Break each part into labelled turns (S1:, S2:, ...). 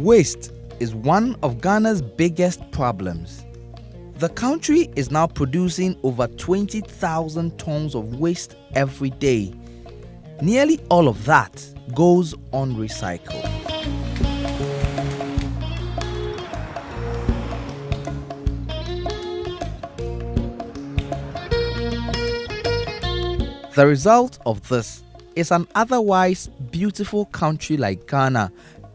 S1: Waste is one of Ghana's biggest problems. The country is now producing over 20,000 tons of waste every day. Nearly all of that goes unrecycled. The result of this is an otherwise beautiful country like Ghana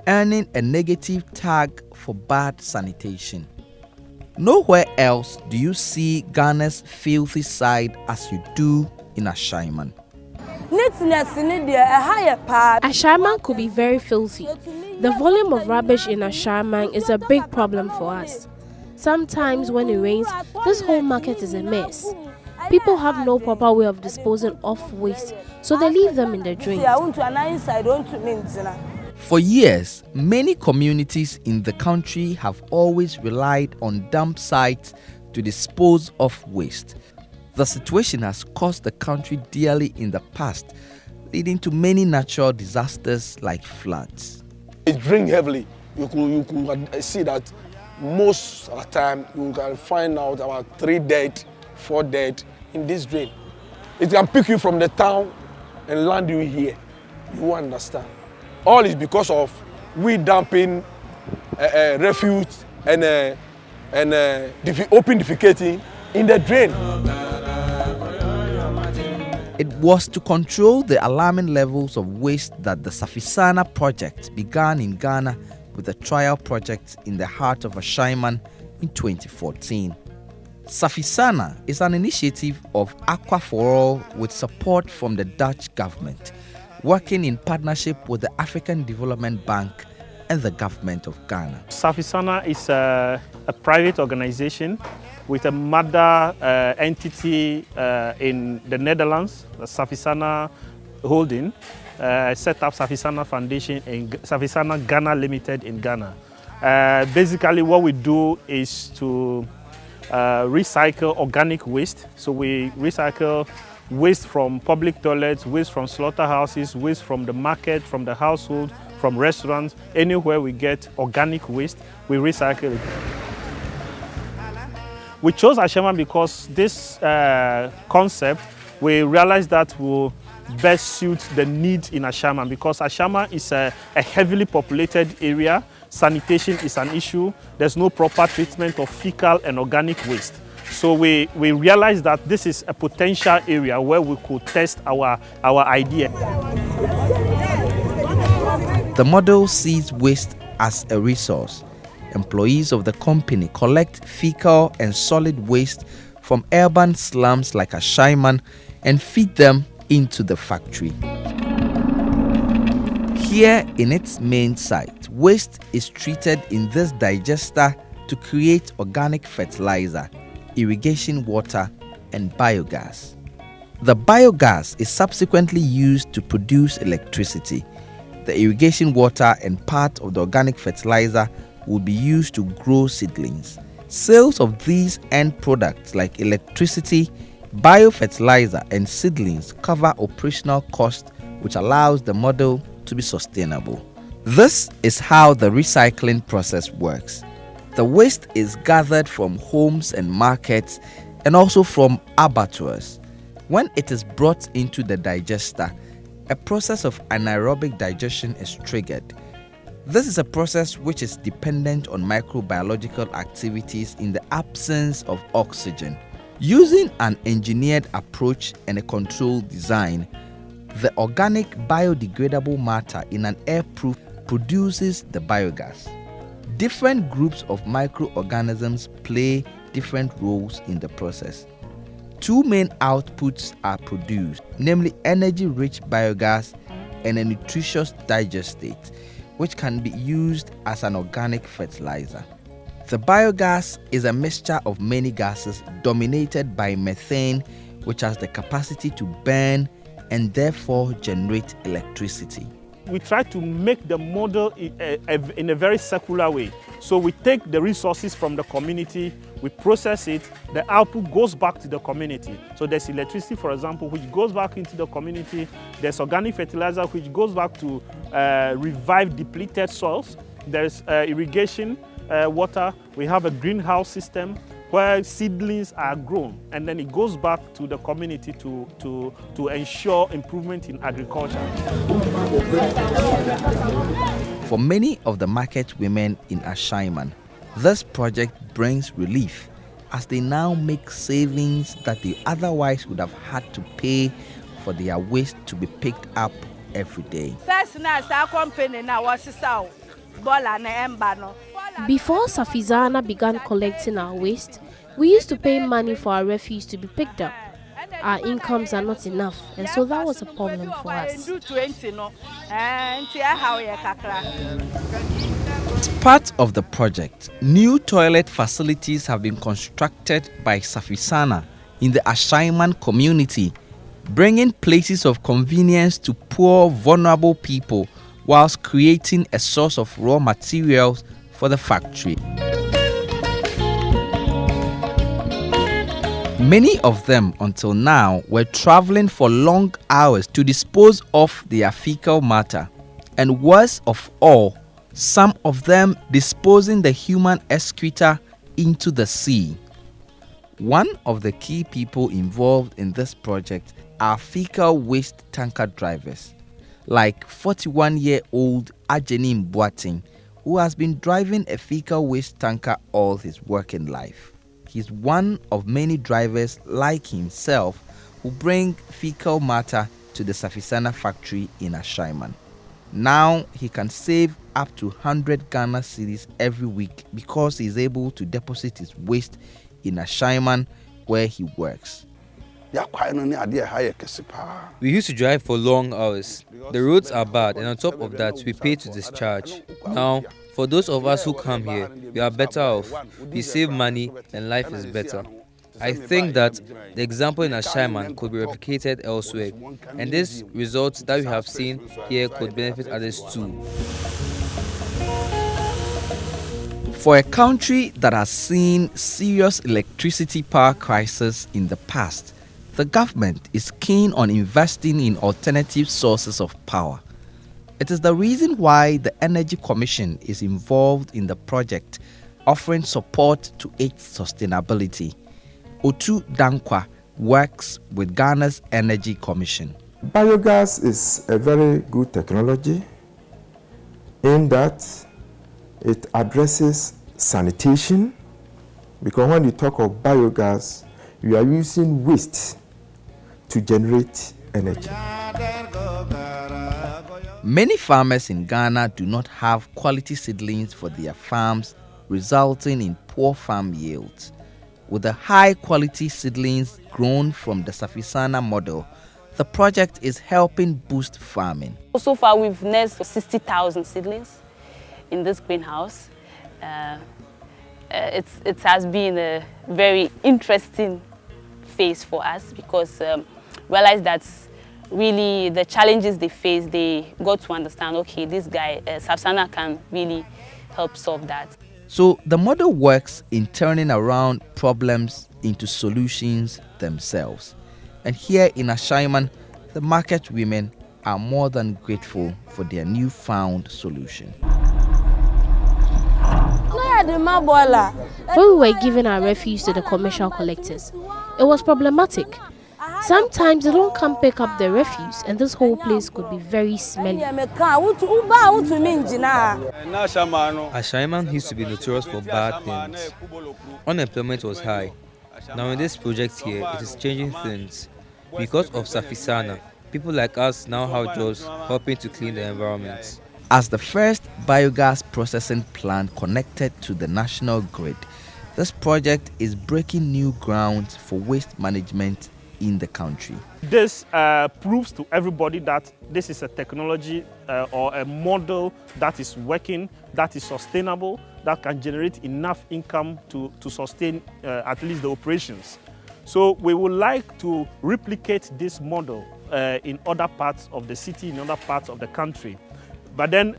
S1: earning a negative tag for bad sanitation. Nowhere else do you see Ghana's filthy side as you do in Ashaiman.
S2: Ashaiman could be very filthy. The volume of rubbish in Ashaiman is a big problem for us. Sometimes when it rains, this whole market is a mess. People have no proper way of disposing of waste, so they leave them in the drain.
S1: For years, many communities in the country have always relied on dump sites to dispose of waste. The situation has cost the country dearly in the past, leading to many natural disasters like floods.
S3: It rains heavily. You could see that most of the time you can find out about 3 dead, 4 dead in this drain. It can pick you from the town and land you here. You understand? All is because of we dumping refuse and open defecating in the drain.
S1: It was to control the alarming levels of waste that the Safi Sana project began in Ghana with a trial project in the heart of Ashaiman in 2014. Safi Sana is an initiative of Aqua for All with support from the Dutch government, working in partnership with the African Development Bank and the government of Ghana.
S4: Safi Sana is a private organization with a mother entity in the Netherlands, the Safi Sana Holding, set up Safi Sana Foundation and Safi Sana Ghana Limited in Ghana. Basically what we do is to recycle organic waste. So we recycle waste from public toilets, waste from slaughterhouses, waste from the market, from the household, from restaurants. Anywhere we get organic waste, we recycle it. We chose Ashaiman because this concept, we realized that will best suit the need in Ashaiman, because Ashaiman is a heavily populated area. Sanitation is an issue. There's no proper treatment of fecal and organic waste. So we realized that this is a potential area where we could test our idea.
S1: The model sees waste as a resource. Employees of the company collect fecal and solid waste from urban slums like Ashaiman and feed them into the factory. Here in its main site, waste is treated in this digester to create organic fertilizer, irrigation water, and biogas. The biogas is subsequently used to produce electricity. The irrigation water and part of the organic fertilizer will be used to grow seedlings. Sales of these end products like electricity, biofertilizer, and seedlings cover operational costs, which allows the model to be sustainable. This is how the recycling process works. The waste is gathered from homes and markets and also from abattoirs. When it is brought into the digester, a process of anaerobic digestion is triggered. This is a process which is dependent on microbiological activities in the absence of oxygen. Using an engineered approach and a controlled design, the organic biodegradable matter in an air-proof produces the biogas. Different groups of microorganisms play different roles in the process. Two main outputs are produced, namely energy-rich biogas and a nutritious digestate, which can be used as an organic fertilizer. The biogas is a mixture of many gases dominated by methane, which has the capacity to burn and therefore generate electricity.
S4: We try to make the model in a very circular way. So we take the resources from the community, we process it, the output goes back to the community. So there's electricity, for example, which goes back into the community. There's organic fertilizer, which goes back to revive depleted soils. There's irrigation water. We have a greenhouse system where seedlings are grown, and then it goes back to the community to ensure improvement in agriculture.
S1: For many of the market women in Ashaiman, this project brings relief as they now make savings that they otherwise would have had to pay for their waste to be picked up every day.
S2: Before Safi Sana began collecting our waste, we used to pay money for our refuse to be picked up. Our incomes are not enough, and so that was a problem for us.
S1: As part of the project, new toilet facilities have been constructed by Safi Sana in the Ashaiman community, bringing places of convenience to poor, vulnerable people whilst creating a source of raw materials for the factory. Many of them until now were traveling for long hours to dispose of their fecal matter, and worst of all, some of them disposing the human excreta into the sea. One of the key people involved in this project are fecal waste tanker drivers, like 41-year-old Ajenim Boating, who has been driving a fecal waste tanker all his working life. He's one of many drivers like himself who bring fecal matter to the Safi Sana factory in Ashaiman. Now he can save up to 100 Ghana cedis every week because he's able to deposit his waste in Ashaiman where he works.
S5: We used to drive for long hours. The roads are bad, and on top of that, we pay to discharge. Now, for those of us who come here, we are better off. We save money and life is better. I think that the example in Ashaiman could be replicated elsewhere, and these results that we have seen here could benefit others too.
S1: For a country that has seen serious electricity power crisis in the past, the government is keen on investing in alternative sources of power. It is the reason why the Energy Commission is involved in the project, offering support to its sustainability. Otu Dankwa works with Ghana's Energy Commission.
S6: Biogas is a very good technology in that it addresses sanitation, because when you talk of biogas, you are using waste to generate energy.
S1: Many farmers in Ghana do not have quality seedlings for their farms, resulting in poor farm yields. With the high quality seedlings grown from the Safi Sana model, the project is helping boost farming.
S7: So far we've nursed 60,000 seedlings in this greenhouse. It has been a very interesting phase for us because realize that really the challenges they face, they got to understand, okay, this guy, Safi Sana, can really help solve that.
S1: So the model works in turning around problems into solutions themselves. And here in Ashaiman, the market women are more than grateful for their newfound solution.
S2: When we were giving our refuse to the commercial collectors, it was problematic. Sometimes they don't come pick up the refuse, and this whole place could be very smelly.
S5: Ashaiman used to be notorious for bad things. Unemployment was high. Now in this project here, it is changing things. Because of Safi Sana, people like us now have jobs helping to clean the environment.
S1: As the first biogas processing plant connected to the national grid, this project is breaking new ground for waste management in the country.
S4: This proves to everybody that this is a technology or a model that is working, that is sustainable, that can generate enough income to sustain at least the operations. So we would like to replicate this model in other parts of the city, in other parts of the country. But then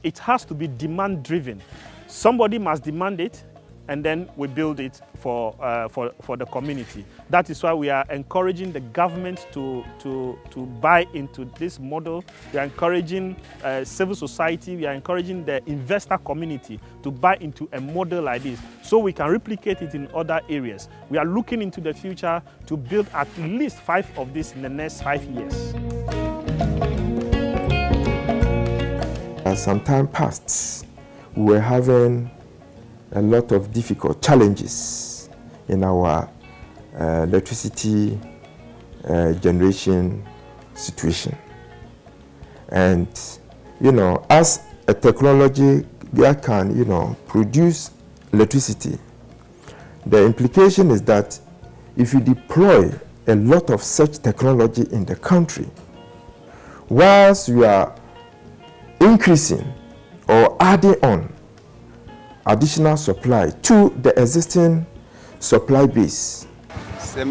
S4: it has to be demand driven. Somebody must demand it, and then we build it for the community. That is why we are encouraging the government to buy into this model. We are encouraging civil society, we are encouraging the investor community to buy into a model like this so we can replicate it in other areas. We are looking into the future to build at least 5 of these in the next 5 years.
S6: As some time passed, we were having a lot of difficult challenges in our electricity generation situation. And, as a technology that can, produce electricity, the implication is that if you deploy a lot of such technology in the country, whilst you are increasing or adding on additional supply to the existing supply base.
S1: The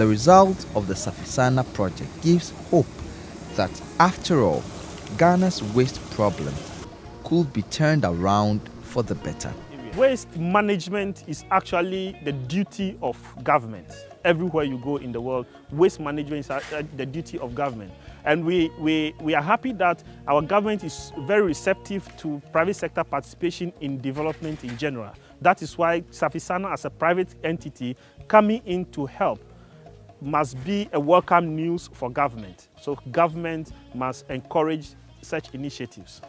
S1: result of the Safi Sana project gives hope that after all, Ghana's waste problem could be turned around for the better.
S4: Waste management is actually the duty of government. Everywhere you go in the world, waste management is the duty of government. And we are happy that our government is very receptive to private sector participation in development in general. That is why Safi Sana, as a private entity coming in to help, must be a welcome news for government. So government must encourage such initiatives.